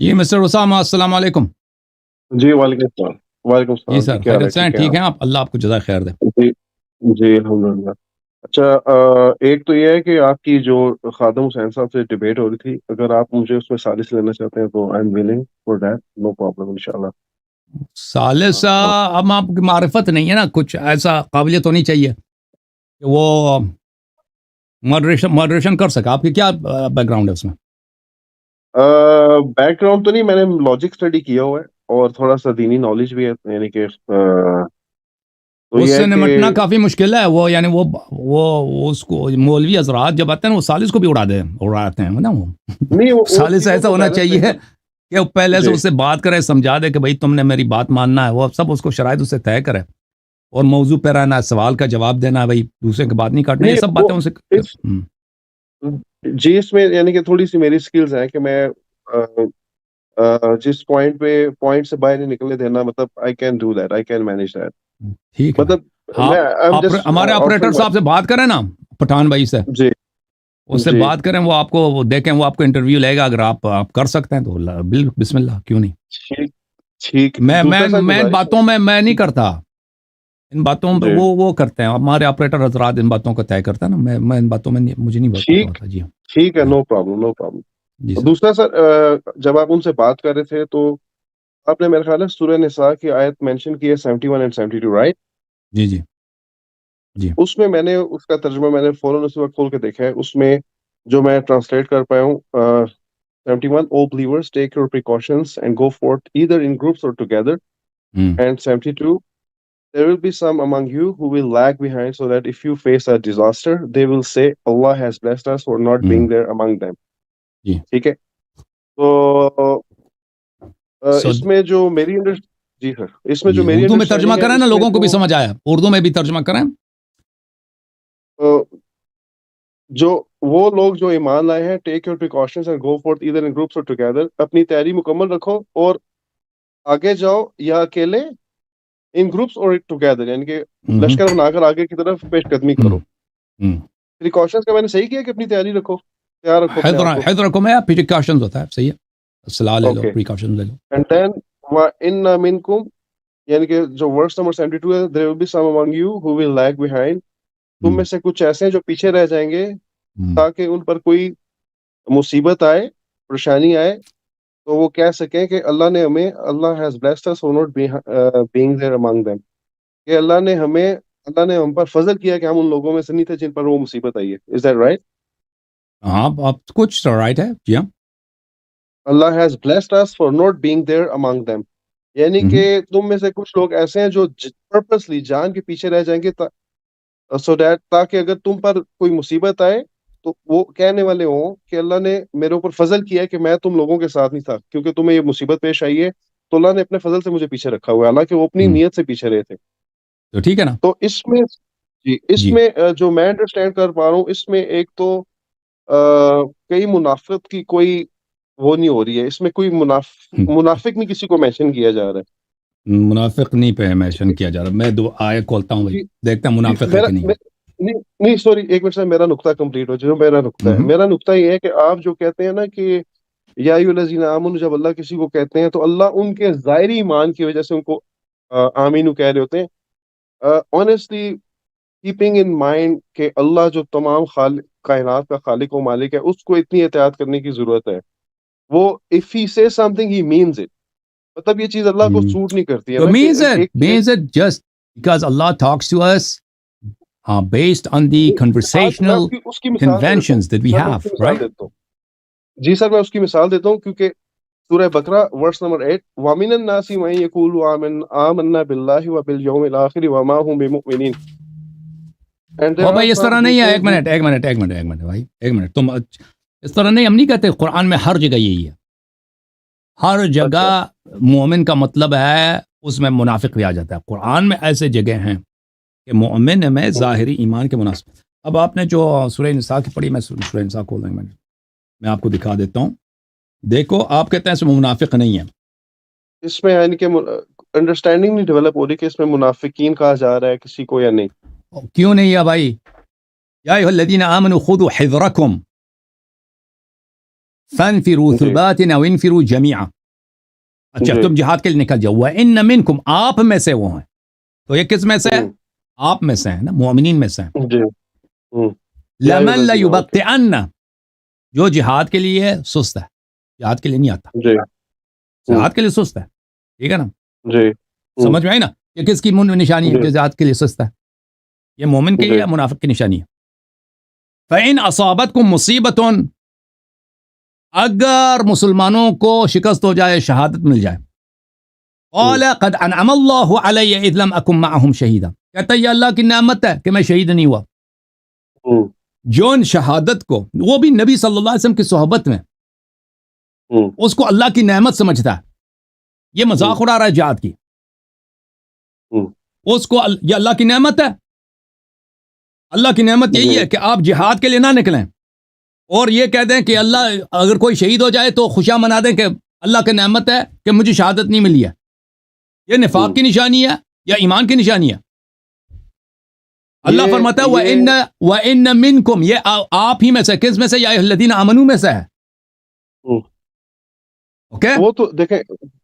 جی mister Usama السلام علیکم. جی وعلیکم جی السلام. جی سر کیا حال ہے؟ خیریت سے ہیں؟ ٹھیک ہیں آپ؟ اللہ آپ کو جزائے خیر دے. جی جی الحمدللہ. اچھا ایک تو یہ ہے کہ آپ کی جو خادم حسین صاحب سے ڈبیٹ ہو رہی تھی، اگر آپ مجھے اس میں سالس لینا چاہتے ہیں تو I am willing for that, no problem انشاءاللہ. ثالثہ اب آپ کی معرفت نہیں ہے نا، کچھ ایسا قابلیت ہونی چاہیے کہ وہ ماڈریشن کر سکے. آپ کی کیا بیک گراؤنڈ ہے اس میں؟ بیک گراؤنڈ تو نہیں، میں نے لاجک اسٹڈی کیا ہوا ہے اور تھوڑا سا دینی نالج بھی ہے، یعنی کہ تو اس یہ سے ہے کہ نمٹنا کافی مشکل ہے. وہ یعنی وہ اس کو مولوی حضرات جب آتے ہیں وہ ثالث کو بھی اڑاتے ہیں نا. وہ نہیں، وہ ثالث چیزوں ایسا کو ہونا بیلنس چاہیے نہیں کر. کہ وہ پہلے سے جی اس سے بات کرے، سمجھا دے کہ بھائی تم نے میری بات ماننا ہے. وہ سب اس کو شرائط اس سے طے کرے اور موضوع پہ رہنا ہے، سوال کا جواب دینا ہے، بھائی دوسرے کی بات نہیں کاٹنا. یہ نہیں سب وہ باتیں ان سے اس جی اس میں یعنی کہ تھوڑی سی میری سکلز ہیں کہ میں جس پوائنٹ سے باہر نہیں نکلنے دینا، مطلب I can do that, I can manage that. ٹھیک ہے بھائی. مطلب میں ہمارے آپریٹر صاحب سے بات کریں نا، پٹھان بھائی سے، جی اس سے جی بات کریں. وہ آپ کو دیکھیں، وہ آپ کو انٹرویو لے گا. اگر آپ کر سکتے ہیں تو بسم اللہ، کیوں نہیں. ٹھیک ٹھیک. میں میں دوسرا سا میں ان گزارش باتوں میں نہیں کرتا. ان باتوں جی وہ کرتے ہیں ہمارے آپریٹر حضرات، ان باتوں کو طے کرتا ہے نا. میں ان باتوں میں مجھے نہیں پتا ٹھیک ہوتا. جی ٹھیک ہے، ہاں نو پرابلم نو پرابلم. جی سر. دوسرا سر، جب آپ ان سے بات کر رہے تھے تو آپ نے میرے خیال ہے سورہ نساء کی آیت مینشن کی ہے 71 and 72، رائٹ؟ جی جی جی اس میں نے اس کا ترجمہ میں نے فوراً اسی وقت کھول کے دیکھا ہے. اس میں جو میں ٹرانسلیٹ کر پایا ہوں 71 O believers take your precautions and go forth either in groups or together, and 72 there will be some among you who will lag behind so that if you face a disaster they will say Allah has blessed us for not being there among them. جی. ٹھیک ہے. تو سو اس میں جو میری جی سر، اس میں جی جو میری اردو میں ترجمہ انڈرسٹینڈنگ ہے کریں نا، اس میں لوگوں کو بھی تو سمجھ آیا. اردو میں بھی ترجمہ کریں. جو وہ لوگ جو ایمان لائے ہیں، take your precautions and go forth either in groups or together، اپنی تیاری مکمل رکھو اور آگے جاؤ یا اکیلے، ان گروپس اور ٹوگیدر، یعنی کہ لشکر بنا کر آگے کی طرف پیش قدمی کرو. پریکاشنز کا میں نے صحیح کیا کہ اپنی تیاری رکھو، تیار رکھو اپنے آپ کو. حیدر رکھو میں پریکاشنز ہوتا ہے، صحیح ہے. صلاح لے لو، اوکے. پریکاشنز لے لو. اینڈ دین وَإِنَّ مِنْكُمْ، یعنی کہ جو ورس نمبر 72 ہے، there will be some among you who will lag behind، تم میں سے کچھ ایسے ہیں جو پیچھے رہ جائیں گے تاکہ ان پر کوئی مصیبت آئے، پریشانی آئے تو وہ کہہ سکیں کہ اللہ نے ہمیں، اللہ has blessed us for not being there among them، کہ اللہ نے ہم پر فضل کیا کہ ہم ان لوگوں میں سے نہیں تھے جن پر وہ مصیبت آئی ہے. Is that right؟ ہاں آپ کچھ رائٹ ہے. جی ہاں. اللہ has blessed us for not being there among them، یعنی کہ تم میں سے کچھ لوگ ایسے ہیں جو پرپسلی جان کے پیچھے رہ جائیں گے so that تاکہ اگر تم پر کوئی مصیبت آئے تو وہ کہنے والے ہوں کہ اللہ نے میرے اوپر فضل کیا ہے کہ میں تم لوگوں کے ساتھ نہیں تھا، کیونکہ تمہیں یہ مصیبت پیش آئی ہے تو اللہ نے اپنے فضل سے مجھے پیچھے رکھا ہوا ہے، حالانکہ وہ اپنی نیت سے پیچھے رہے تھے. تو ٹھیک ہے نا. تو اس میں جو میں انڈرسٹینڈ کر پا رہا ہوں، اس میں ایک تو کئی منافقت کی کوئی وہ نہیں ہو رہی ہے، اس میں کوئی منافق نہیں کسی کو مینشن کیا جا رہا ہے. منافق نہیں پہ مینشن کیا جا رہا. میں دو آئے کھولتا ہوں بھائی، دیکھتا ہوں منافق ہے کہ نہیں. نہیں سوری، ایک منٹ سے میرا نقطہ کمپلیٹ ہو. جو میرا نقطہ ہے، میرا نقطہ یہ ہے کہ آپ جو کہتے ہیں نا کہ یا ایھا الذین آمنوا، جب اللہ کسی کو کہتے ہیں تو اللہ ان کے ظاہری ایمان کی وجہ سے ان کو آمین کہہ رہے ہوتے ہیں. آنیسٹلی کیپنگ ان مائنڈ کہ اللہ جو تمام کائنات کا خالق و مالک ہے، اس کو اتنی احتیاط کرنے کی ضرورت ہے. وہ if he says something he means it، مطلب یہ چیز اللہ کو سوٹ نہیں کرتی ہے So نا کہ means it just because Allah talks to us based on the میں conversational اس کی مثال دے دیتا ہوں. conventions that we سر میں اس have, کی مثال right? دیتا ہوں. جی سر، میں اس کی مثال دیتا ہوں کیونکہ سورہ بقرہ ورس نمبر 8، وَمِنَ النَّاسِ مَن يَقُولُ آمَنَّا بِاللَّهِ وَبِالْيَوْمِ الْآخِرِ وَمَا هُم بِمُؤْمِنِينَ. او بھائی اس طرح نہیں ہے. ایک منٹ بھائی، ایک منٹ. تم اس طرح نہیں، ہم نہیں کہتے. قرآن میں ہر جگہ یہی ہے. ہر جگہ مومن کا مطلب ہے، اس میں منافق بھی آ جاتا ہے. قرآن میں ایسے جگہ ہیں کہ مومن میں ظاہری ایمان کے مناسب. اب آپ نے جو سورہ نساء کی پڑھی، میں سورہ نساء کھول دیں، میں آپ کو دکھا دیتا ہوں. دیکھو، آپ کہتے ہیں اس میں منافق نہیں ہے. اس میں یعنی کہ انڈرسٹینڈنگ نہیں ڈیولپ ہو رہی کہ اس میں منافقین کہا جا رہا ہے کسی کو یا نہیں. کیوں نہیں ہے بھائی؟ یا ایھا الذین آمنوا خذوا حذرکم، فانفروا جی ثبات او انفروا جميعا. اچھا جی تم جہاد کے لیے نکل جاؤ. وان منکم آپ میں سے وہ ہیں. تو یہ کس میں سے ہے؟ آپ میں سے ہیں نا، مومنین میں سے ہیں. جی یا ایھا لمن الذین، اوکے لیبطئن، جو جہاد کے لیے سست ہے، جہاد کے لیے نہیں آتا، جی جہاد کے لیے سست ہے، ٹھیک ہے نا؟ جی سمجھ میں آئی نا؟ یہ کس کی نشانی ہے جی جو جہاد کے لیے سست ہے؟ یہ مومن کی جی یا منافق کی نشانی ہے. فَإِنْ أَصَابَتْكُمْ مُصِيبَةٌ، اگر مسلمانوں کو شکست ہو جائے، شہادت مل جائے، قَالَ قَدْ أَنْعَمَ اللَّهُ عَلَيَّ إِذْ لَمْ أَكُنْ مَعَهُمْ شَهِيدًا، کہتا ہے یہ اللہ کی نعمت ہے کہ میں شہید نہیں ہوا. جو ان شہادت کو، وہ بھی نبی صلی اللہ علیہ وسلم کی صحبت میں، اس کو اللہ کی نعمت سمجھتا ہے. یہ مذاق اڑا رہا ہے جہاد کی، اس کو یہ اللہ کی نعمت ہے. اللہ کی نعمت یہی ہے کہ آپ جہاد کے لیے نہ نکلیں اور یہ کہہ دیں کہ اللہ اگر کوئی شہید ہو جائے تو خوشیاں منا دیں کہ اللہ کی نعمت ہے کہ مجھے شہادت نہیں ملی ہے. یہ نفاق کی نشانی ہے یا ایمان کی نشانی ہے؟ اللہ فرماتا ہے وَإِنَّ مِنْكُمْ، یہ آپ ہی میں سے، کس میں سے؟ یا الذین آمنوا میں سے ہے. اوکے، وہ تو دیکھیں،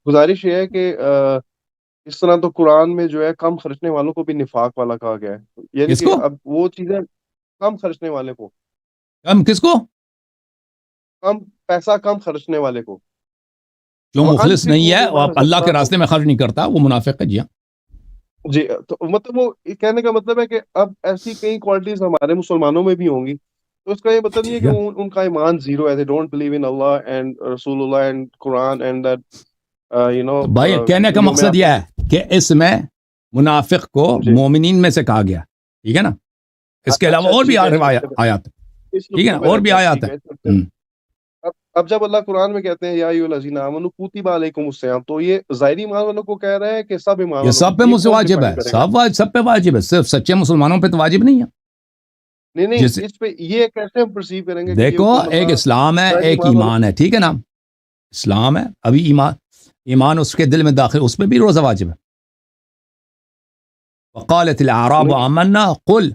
گزارش یہ ہے کہ اس طرح تو قرآن میں جو ہے کم خرچنے والوں کو بھی نفاق والا کہا گیا ہے، یعنی کس کہ کو؟ اب وہ چیزیں کم خرچنے والے کو، ہم کس کو؟ کم پیسہ کم خرچنے والے کو، جو مخلص نہیں ہے وَأَنفِقُوا وہ مِمَّا اللہ کے رَزَقْنَاكُمْ، راستے میں خرچ نہیں کرتا، وہ منافق ہے. جی ہاں، جی تو مطلب وہ کہنے کا مطلب ہے کہ اب ایسی کئی کوالٹیز ہمارے مسلمانوں میں بھی ہوں گی، تو اس کا یہ مطلب نہیں ہے ٹھیک کہ ہے ان کا ایمان زیرو ہے، they don't believe in Allah and رسول اللہ and قرآن and that تو بھائی کہنے کا یوم مقصد یہ آخر. ہے کہ اس میں منافق کو جی مومنین میں سے کہا گیا، ٹھیک ہے نا؟ اس کے علاوہ اچھا اور بھی ٹھیک ہے، آیات، اس ٹھیک ہے نقطے نا؟ پہ اور رہتے بھی ہیں، آیات ٹھیک ہیں. ہے. اب جب اللہ قرآن میں کہتے ہیں یا ایھا الذین آمنوا کتب علیکم الصیام، تو یہ ظاہری ایمان والوں کو کہہ رہا ہے کہ سب ایمان یہ والوں سب کو، پہ یہ مجھ سے کون واجب ڈیفائن ہے، کرے گا؟ سب پہ واجب ہے، صرف سچے مسلمانوں پہ تو واجب نہیں ہے. نہیں جیسے اس پہ یہ کیسے ہم پرسیو کریں گے کہ یہ دیکھو، حکم ایک اللہ اسلام ہے، ظاہری ایک ایمان والوں ایمان ہے، ٹھیک ہے نا؟ اسلام ہے، ابھی ایمان اس کے دل میں داخل، اس پہ بھی روزہ واجب ہے. وقالت الاعراب نہیں آمنا قل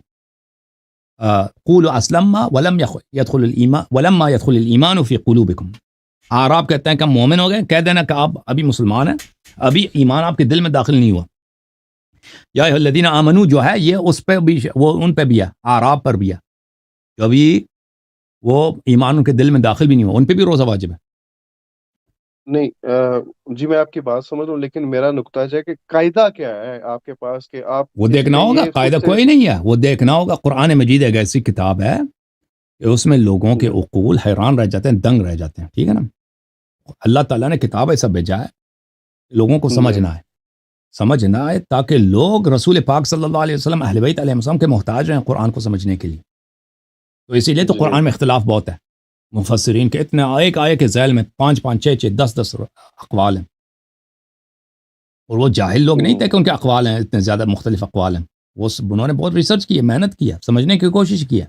قولوا اسلمنا ولما يدخل الايمان في قلوبكم. اعراب کہتے ہیں کہ ہم مومن ہو گئے، کہہ دینا کہ آپ ابھی مسلمان ہیں، ابھی ایمان آپ کے دل میں داخل نہیں ہوا. یا ایھا الذین آمنو جو ہے یہ اس پہ بھی، وہ ان پہ بھی ہے، اعراب پر بھی ہے، جو ابھی وہ ایمان ان کے دل میں داخل بھی نہیں ہوا، ان پہ بھی روزہ واجب ہے. نہیں جی میں آپ کی بات سمجھ رہا ہوں، لیکن میرا نقطہ ہے کہ قاعدہ کیا ہے آپ کے پاس کہ آپ وہ کسی دیکھنا نے ہوگا، یہ خود قاعدہ سے. کوئی نہیں ہے، وہ دیکھنا ہوگا. قرآن مجید ایک ایسی کتاب ہے کہ اس میں لوگوں کے عقول حیران رہ جاتے ہیں، دنگ رہ جاتے ہیں، ٹھیک ہے نا؟ اللہ تعالیٰ نے کتاب ایسا بھیجا ہے لوگوں کو سمجھ نہ آئے تاکہ لوگ رسول پاک صلی اللہ علیہ وسلم، اہل بیت علیہ السلام کے محتاج ہیں قرآن کو سمجھنے کے لیے. تو اسی لیے تو قرآن میں اختلاف بہت ہے، مفسرین کے اتنے ایک آیے کے ذیل میں 5 5 6 6 10 اقوال ہیں، اور وہ جاہل لوگ نہیں تھے کہ ان کے اقوال ہیں، اتنے زیادہ مختلف اقوال ہیں. انہوں نے بہت ریسرچ کی ہے، محنت کی ہے، سمجھنے کی کوشش کی ہے.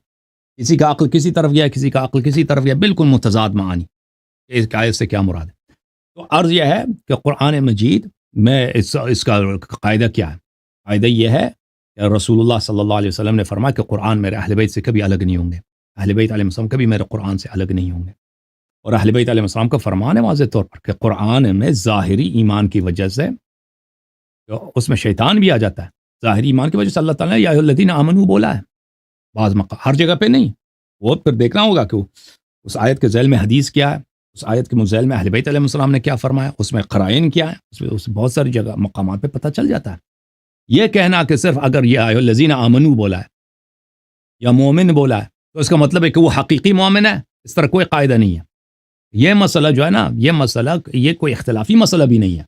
کسی کا عقل کسی طرف گیا، کسی کا عقل کسی طرف گیا، بالکل متضاد معانی، اس آیت سے کیا مراد ہے. تو عرض یہ ہے کہ قرآن مجید میں اس کا قاعدہ کیا ہے؟ قاعدہ یہ ہے کہ رسول اللہ صلی اللہ علیہ وسلم نے فرمایا کہ قرآن میرے اہل بیت سے کبھی الگ نہیں ہوں گے، اہل بیت علیہ السلام کبھی میرے قرآن سے الگ نہیں ہوں گے. اور اہل بیت علیہ السلام کا فرمان ہے واضح طور پر کہ قرآن میں ظاہری ایمان کی وجہ سے اس میں شیطان بھی آ جاتا ہے، ظاہری ایمان کی وجہ سے اللہ تعالیٰ نے یا ایھا الذین آمنو بولا ہے، بعض ہر جگہ پہ نہیں. وہ پھر دیکھنا ہوگا کہ اس آیت کے ذیل میں حدیث کیا ہے، اس آیت کے ذیل میں اہل بیت علیہ السلام نے کیا فرمایا، اس میں قرائن کیا ہے، اس بہت ساری جگہ مقامات پہ پتہ چل جاتا ہے. یہ کہنا کہ صرف اگر یا ایھا الذین آمنو بولا ہے یا مومن بولا ہے تو اس کا مطلب ہے کہ وہ حقیقی مومن ہے، اس طرح کوئی قاعدہ نہیں ہے. یہ مسئلہ جو ہے نا، یہ کوئی اختلافی مسئلہ بھی نہیں ہے،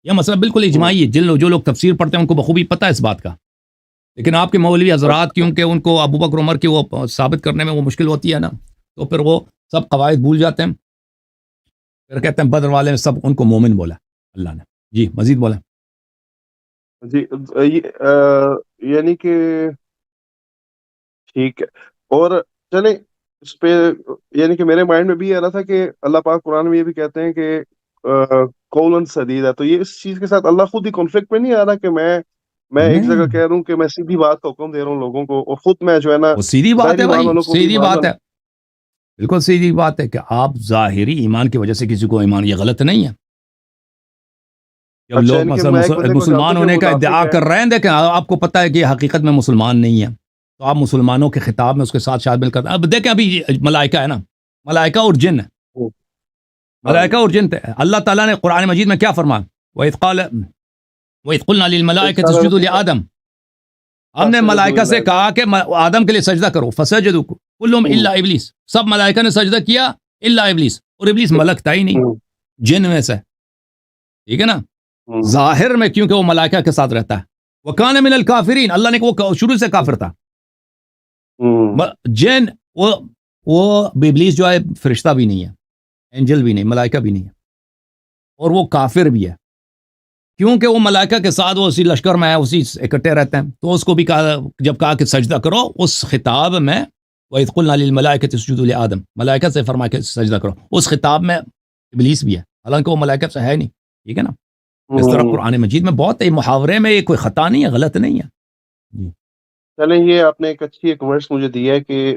یہ مسئلہ بالکل اجماعی ہے. جو لوگ تفسیر پڑھتے ہیں ان کو بخوبی پتہ ہے اس بات کا. لیکن آپ کے مولوی حضرات کیونکہ ان کو ابو بکر عمر کی وہ ثابت کرنے میں وہ مشکل ہوتی ہے نا، تو پھر وہ سب قواعد بھول جاتے ہیں، پھر کہتے ہیں بدر والے نے سب ان کو مومن بولا اللہ نے. جی مزید بولیں. جی یعنی کہ ٹھیک ہے. اور چلیں اس پہ، یعنی کہ میرے مائنڈ میں بھی آ رہا تھا کہ اللہ پاک قرآن میں یہ بھی کہتے ہیں کہ قولاً سدیدا، تو یہ اس چیز کے ساتھ اللہ خود ہی کانفلکٹ میں نہیں آ رہا کہ میں ایک جگہ نہیں، کہہ رہا ہوں کہ میں سیدھی بات کا حکم دے رہا ہوں لوگوں کو، اور خود میں جو ہے نا وہ سیدھی بات ظاہری ہے ایمان بھائی، والوں کو بھی سیدھی ایمان بات والوں. ہے. بالکل سیدھی بات ہے کہ آپ ظاہری ایمان کی وجہ سے کسی کو ایمان، یہ غلط نہیں ہے. جب اچھا لوگ یعنی کہ مثلا میں ایک بندے کو جانتا مسلمان ہوں ہونے کہ کا منافق ادعا ہے. کر رہے ہیں، لیکن آپ کو پتہ ہے کہ یہ حقیقت میں مسلمان نہیں ہے، تو آپ مسلمانوں کے خطاب میں اس کے ساتھ شامل کرتے ہیں. اب دیکھیں ابھی ملائکہ ہے نا، ملائکہ اور جن ہے، ہاں ملائکہ جی. اور جن تھے. اللہ تعالیٰ نے قرآن مجید میں کیا فرمایا؟ وَإِذْ قَالَ وَإِذْ قُلْنَا لِلْمَلَائِكَةِ اسْجُدُوا لِآدَمَ، ہم نے فسجدوا ملائکہ الا سے کہا کہ آدم کے لیے سجدہ کرو. فسجدوا كلهم الا ابلیس، سب ملائکہ نے سجدہ کیا الا ابلیس، اور ابلیس ملک تھا ہی نہیں، جن میں سے. ٹھیک ہے نا. ظاہر میں کیونکہ وہ ملائکہ کے ساتھ رہتا ہے. وَكَانَ مِنَ الْكَافِرِينَ، اللہ نے وہ شروع سے کافر تھا. جن وہ ابلیس جو ہے فرشتہ بھی نہیں ہے، اینجل بھی نہیں، ملائکہ بھی نہیں ہے، اور وہ کافر بھی ہے کیونکہ وہ ملائکہ کے ساتھ وہ اسی لشکر میں ہے، اسی اکٹھے رہتے ہیں. تو اس کو بھی کہا، جب کہا کہ سجدہ کرو، اس خطاب میں وَإِذْ قُلْنَا لِلْمَلَائِكَةِ اسْجُدُوا لِآدَمَ، ملائکہ سے فرمایا کہ سجدہ کرو، اس خطاب میں ابلیس بھی ہے، حالانکہ وہ ملائکہ سے ہے نہیں. ٹھیک ہے نا. اس طرح قرآن مجید میں بہت ہے، محاورے میں یہ کوئی خطا نہیں ہے، غلط نہیں ہے. جی. چلیں یہ آپ نے ایک اچھی ایک ورڈس مجھے دی ہے کہ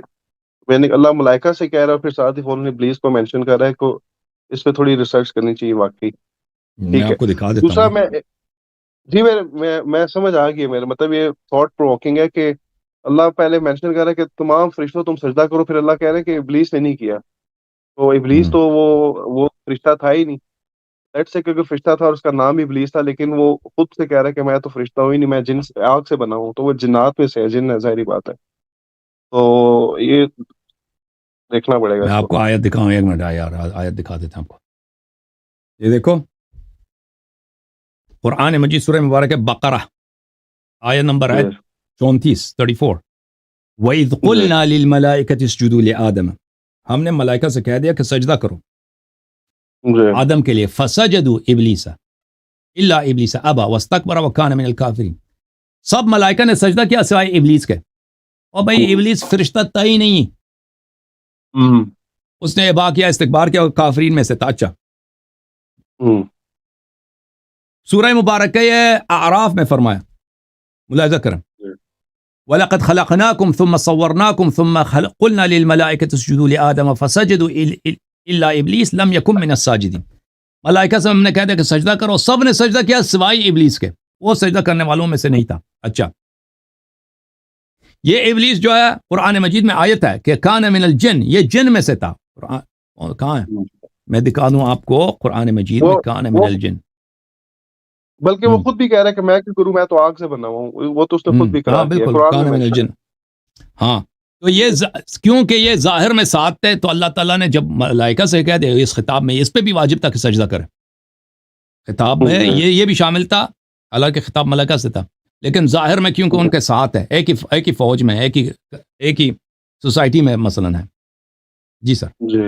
میں نے اللہ ملائکہ سے کہہ رہا ہے، پھر ساتھ ہی فون ابلیس کو مینشن کر رہا ہے، کو اس پہ تھوڑی ریسرچ کرنی چاہیے واقعی. میں ٹھیک ہے. آپ کو دکھا دیتا دوسرا ہوں. جی میں سمجھ آ گئی ہے. میرا مطلب یہ تھاٹ پرووکنگ ہے کہ اللہ پہلے مینشن کر رہا ہے کہ تمام فرشتوں تم سجدہ کرو، پھر اللہ کہہ رہے ہیں کہ ابلیس نے نہیں کیا. تو ابلیس تو وہ فرشتہ تھا ہی نہیں. لیٹ سے کہ اگر فرشتہ تھا اور اس کا نام ابلیس تھا، لیکن وہ خود سے کہہ رہا ہے کہ میں تو فرشتہ ہوں ہی نہیں، میں جن سے آگ سے بنا ہوں، تو وہ جنات میں سے ہے، جن ہے، ظاہری بات ہے. تو یہ دیکھنا پڑے گا میں اس آپ کو. کو آیت دکھاؤں، ایک منٹ یار، آیت دکھا دیتا ہوں آپ کو. یہ دیکھو قرآن مجید سورہ مبارک بقرہ، آیت نمبر ہے جی 34 وَإِذْ جی قُلْنَا لِلْمَلَائِكَةِ اسْجُدُوا لِآدَمَ، ہم نے ملائکہ سے کہہ دیا کہ سجدہ کرو جی آدم کے لیے. فسجدوا ابلیس الا ابلیس ابا واستکبر وکان من الکافرین، سب ملائکہ نے سجدہ کیا سوائے ابلیس کے. اور بھائی ابلیس فرشتہ تھا ہی نہیں، اس نے ابا کیا، استکبار کیا، اور کافرین میں سے تھا. اچھا سورہ مبارکہ اعراف میں فرمایا، ملاحظہ کریں، وَلَقَدْ خَلَقْنَاكُمْ ثُمَّ صَوَّرْنَاكُمْ ثُمَّ قُلْنَا لِلْمَلَائِكَةِ اسْجُدُوا لِآدَمَ فَسَجَدُوا إِلَّا إِبْلِيسَ لَمْ يَكُنْ مِنَ السَّاجِدِينَ. ملائکہ سے ہم نے کہہ دیا کہ سجدہ کرو، سب نے سجدہ کیا سوائے ابلیس کے، وہ سجدہ کرنے والوں میں سے نہیں تھا. اچھا یہ ابلیس جو ہے قرآن مجید میں آیت ہے کہ کان من الجن، یہ جن میں سے تھا. کہاں ہے؟ میں دکھا دوں آپ کو قرآن مجید میں، کان من وہ الجن. بلکہ وہ خود بھی کہہ رہا ہے کہ میں کیوں کروں، میں تو آگ سے بنا ہوں. وہ تو اس نے خود بھی ہاں قرار کیا، بالکل، قرآن میں کان من مینشن الجن. ہاں تو یہ کیونکہ یہ ظاہر میں ساتھ تھے، تو اللہ تعالیٰ نے جب ملائکہ سے کہہ دیا اس خطاب میں، اس پہ بھی واجب تھا کہ سجدہ کرے. خطاب میں ہے. یہ بھی شامل تھا، حالانکہ خطاب ملائکہ سے تھا، لیکن ظاہر میں کیونکہ ان کے ساتھ ہے، ایک ہی فوج میں، ایک ہی سوسائٹی میں مثلا ہے. جی سر. جی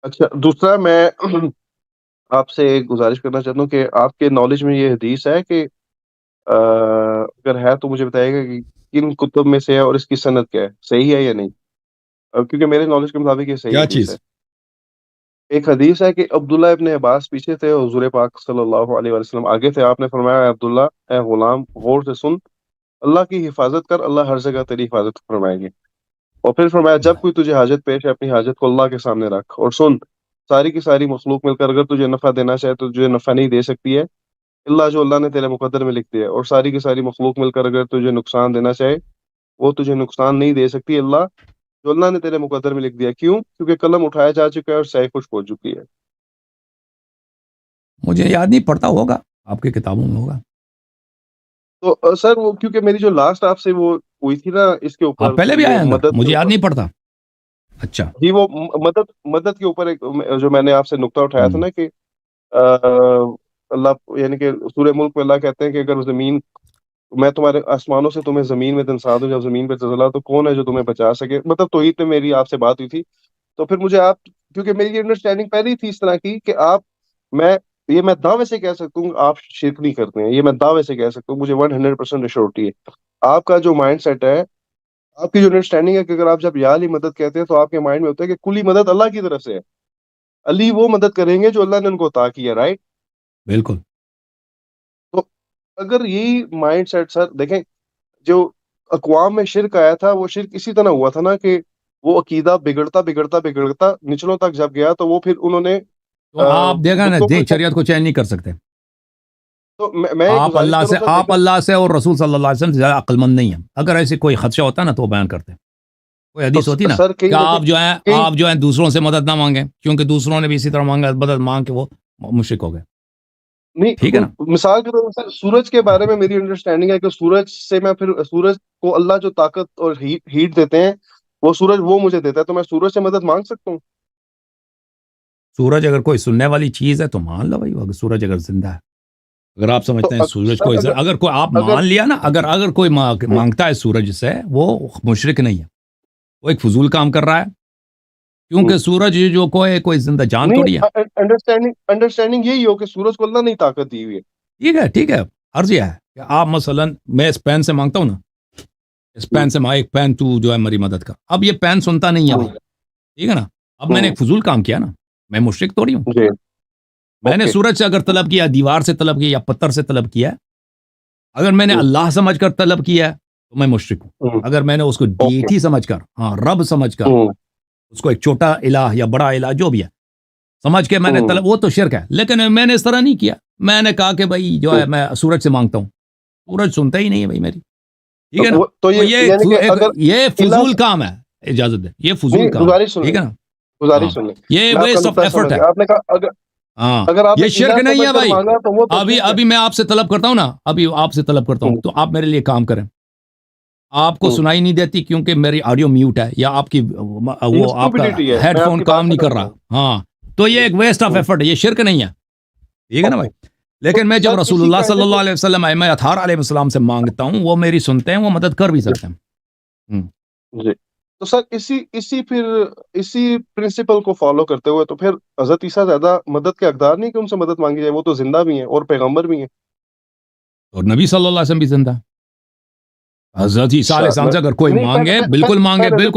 اچھا. دوسرا میں آپ سے ایک گزارش کرنا چاہتا ہوں کہ آپ کے نالج میں یہ حدیث ہے کہ اگر ہے تو مجھے بتائیے گا کہ کن کتب میں سے ہے اور اس کی سند کیا ہے، صحیح ہے یا نہیں. کیونکہ میرے نالج کے مطابق یہ صحیح کیا حدیث ہے. چیز؟ ایک حدیث ہے کہ عبداللہ ابن عباس پیچھے تھے، حضور پاک صلی اللہ علیہ وسلم آگے تھے. آپ نے فرمایا، اے عبداللہ، اے غلام، غور سے سن، اللہ کی حفاظت کر، اللہ ہر جگہ تیری حفاظت فرمائیں گے. اور پھر فرمایا، جب کوئی تجھے حاجت پیش ہے، اپنی حاجت کو اللہ کے سامنے رکھ، اور سن، ساری کی ساری مخلوق مل کر اگر تجھے نفع دینا چاہے تو تجھے نفع نہیں دے سکتی ہے، اللہ جو اللہ نے تیرے مقدر میں لکھ دیا ہے. اور ساری کی ساری مخلوق مل کر اگر تجھے نقصان دینا چاہے، وہ تجھے نقصان نہیں دے سکتی، اللہ جو اللہ نے تیرے مقدر میں لکھ دیا. کیوں؟ کیونکہ قلم اٹھایا جا چکا ہے اور سیف کچھ پہنچ چکی ہے. مجھے یاد نہیں پڑتا، ہوگا آپ کی کتابوں میں ہوگا. تو سر وہ کیونکہ میری جو لاسٹ آپ سے وہ ہوئی تھی نا اس کے اوپر، آپ پہلے بھی یہ آئے اندر، مدد کے مجھے یاد اوپر، نہیں پڑتا. اچھا. جی وہ مدد کے اوپر ایک جو میں نے آپ سے نقطہ اٹھایا تھا نا کہ اللہ یعنی کہ سورہ ملک میں اللہ کہتے ہیں کہ اگر زمین، میں تمہارے آسمانوں سے تمہیں زمین میں دنسا دوں، جب زمین پہ تزلا تو کون ہے جو تمہیں بچا سکے. مطلب توحید پہ میری آپ سے بات ہوئی تھی. تو پھر مجھے آپ، کیونکہ میری انڈرسٹینڈنگ پہلے ہی تھی اس طرح کی کہ آپ، میں میں دعوے سے کہہ سکتا ہوں آپ شرک نہیں کرتے ہیں، یہ میں دعوے سے کہہ سکتا ہوں، مجھے 100% ایشورٹی ہے. آپ کا جو مائنڈ سیٹ ہے، آپ کی جو انڈرسٹینڈنگ ہے کہ اگر آپ جب یا علی مدد کہتے ہیں تو آپ کے مائنڈ میں ہوتا ہے کہ کلی مدد اللہ کی طرف سے ہے، علی وہ مدد کریں گے جو اللہ نے ان کو عطا کی ہے. رائٹ؟ بالکل. تو اگر یہی مائنڈ سیٹ، سر دیکھیں، جو اقوام میں شرک آیا تھا، وہ شرک اسی طرح ہوا تھا نا کہ وہ عقیدہ بگڑتا بگڑتا بگڑتا نچلوں تک جب گیا تو وہ پھر انہوں نے تو آپ دیکھا نا دیکھ شریعت کو چینج نہیں کر سکتے. تو میں آپ اللہ سے اور رسول صلی اللہ علیہ وسلم سے زیادہ عقل مند نہیں ہیں. اگر ایسی کوئی خدشہ ہوتا نا تو وہ بیان کرتے. کوئی حدیث ہوتی نا کہ آپ جو ہیں دوسروں سے مدد نہ مانگیں کیونکہ دوسروں نے بھی اسی طرح مانگا مدد مانگ کے وہ مشرک ہو گئے. نہیں ٹھیک ہے نا. مثال کے طور پر سورج کے بارے میں میری انڈرسٹینڈنگ ہے کہ سورج سے میں پھر سورج کو اللہ جو طاقت اور ہیٹ دیتے ہیں وہ سورج وہ مجھے دیتا ہے تو میں سورج سے مدد مانگ سکتا ہوں. سورج اگر کوئی سننے والی چیز ہے تو مان لو بھائی. اگر سورج اگر زندہ ہے اگر آپ سمجھتے ہیں سورج کو اگر کوئی آپ مان لیا نا اگر کوئی مانگتا ہے سورج سے وہ مشرک نہیں ہے. وہ ایک فضول کام کر رہا ہے کیونکہ سورج جو کوئی زندہ جان تھوڑی ہے. انڈرسٹینڈنگ یہی ہو کہ سورج کو اللہ نے طاقت دی ہوئی ہے. ٹھیک ہے. عرض یہ ہے کہ آپ مثلا میں اس پین سے مانگتا ہوں نا اس پین سے ایک پین تو جو ہے میری مدد کر. اب یہ پین سنتا نہیں ہے. ٹھیک ہے نا. اب میں نے ایک فضول کام کیا نا. میں مشرک تھوڑی ہوں. میں نے سورج سے اگر طلب کیا دیوار سے طلب کیا یا پتھر سے طلب کیا اگر میں نے اللہ سمجھ کر طلب کیا تو میں مشرک ہوں. اگر میں نے اس کو ڈیٹی سمجھ کر رب سمجھ کر اس کو ایک چھوٹا الہ یا بڑا الہ جو بھی ہے سمجھ کے میں نے طلب وہ تو شرک ہے. لیکن میں نے اس طرح نہیں کیا. میں نے کہا کہ بھائی جو ہے میں سورج سے مانگتا ہوں. سورج سنتا ہی نہیں ہے بھائی میری. ٹھیک ہے نا. تو یہ فضول کام ہے. اجازت دے یہ فضول کام ہے. ٹھیک ہے نا. یہ ویسٹ آف ایفرٹ ہے. آپ نے کہا یہ شرک نہیں ہے بھائی. ابھی میں آپ سے طلب کرتا ہوں نا ابھی آپ سے طلب کرتا ہوں تو آپ میرے لیے کام کریں. آپ کو سنائی نہیں دیتی کیونکہ میری آڈیو میوٹ ہے یا آپ کی وہ آپ کا ہیڈ فون کام نہیں کر رہا. تو یہ ایک ویسٹ آف ایفرٹ ہے. یہ شرک نہیں ہے. ٹھیک ہے نا بھائی. لیکن میں جب رسول اللہ صلی اللہ علیہ وسلم ائمہ اطہار علیہ السلام سے مانگتا ہوں وہ میری سنتے ہیں وہ مدد کر بھی سکتے ہیں. جی تو سر اسی پرنسپل کو فالو کرتے ہوئے تو پھر حضرت عیسیٰ زیادہ مدد کے حقدار نہیں کہ ان سے مدد مانگی جائے. وہ تو زندہ بھی ہیں اور پیغمبر بھی ہیں اور نبی صلی اللہ علیہ وسلم بھی زندہ. حضرت عیسیٰ علیہ السلام سے اگر کوئی مانگے بالکل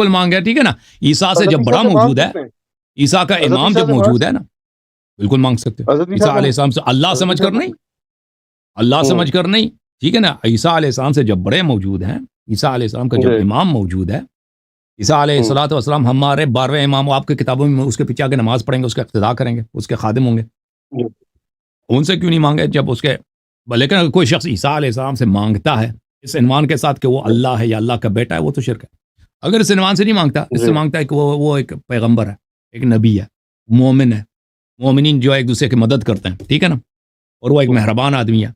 مانگے. ٹھیک ہے نا. عیسیٰ سے جب بڑا موجود ہے عیسیٰ کا امام جب موجود ہے نا بالکل مانگ سکتے. عیسیٰ علیہ السلام سے اللہ سمجھ کر نہیں. ٹھیک ہے نا. عیسیٰ علیہ السلام سے جب بڑے موجود ہیں عیسیٰ علیہ السلام کا جب امام موجود ہے عیسیٰ علیہ الصلوۃ والسلام ہمارے 12ویں امام. آپ کی کتابوں میں اس کے پیچھے آگے نماز پڑھیں گے اس کا اقتداء کریں گے اس کے خادم ہوں گے. ان سے کیوں نہیں مانگے جب اس کے. لیکن اگر کوئی شخص عیسیٰ علیہ السلام سے مانگتا ہے اس عنوان کے ساتھ کہ وہ اللہ ہے یا اللہ کا بیٹا ہے وہ تو شرک ہے. اگر اس عنوان سے نہیں مانگتا اس سے مانگتا ہے کہ وہ ایک پیغمبر ہے ایک نبی ہے مومن ہے. مومنین جو ایک دوسرے کی مدد کرتے ہیں. ٹھیک ہے نا. اور وہ ایک مہربان آدمی ہے.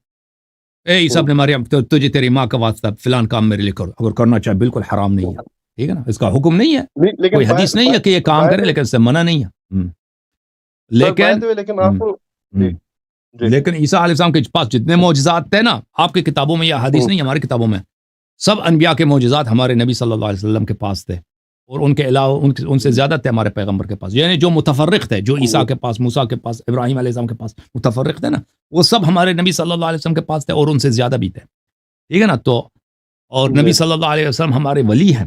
اے عیسیٰ ابن مریم تجھے تیری ماں کا واسطہ فلان کام میرے لیے کرو. اگر کرنا چاہے بالکل حرام نہیں ہے. ٹھیک ہے نا. اس کا حکم نہیں ہے کوئی حدیث نہیں ہے کہ یہ کام کرے لیکن اس سے منع نہیں ہے. لیکن عیسیٰ علیہ السلام کے پاس جتنے معجزات تھے نا آپ کی کتابوں میں یا حدیث نہیں ہماری کتابوں میں سب انبیاء کے معجزات ہمارے نبی صلی اللہ علیہ وسلم کے پاس تھے اور ان کے علاوہ ان سے زیادہ تھے ہمارے پیغمبر کے پاس. یعنی جو متفرق تھے جو عیسیٰ کے پاس موسیٰ کے پاس ابراہیم علیہ السلام کے پاس متفرق تھے نا وہ سب ہمارے نبی صلی اللہ علیہ وسلم کے پاس تھے اور ان سے زیادہ بھی تھے. ٹھیک ہے نا. تو اور نبی صلی اللہ علیہ وسلم ہمارے ولی ہیں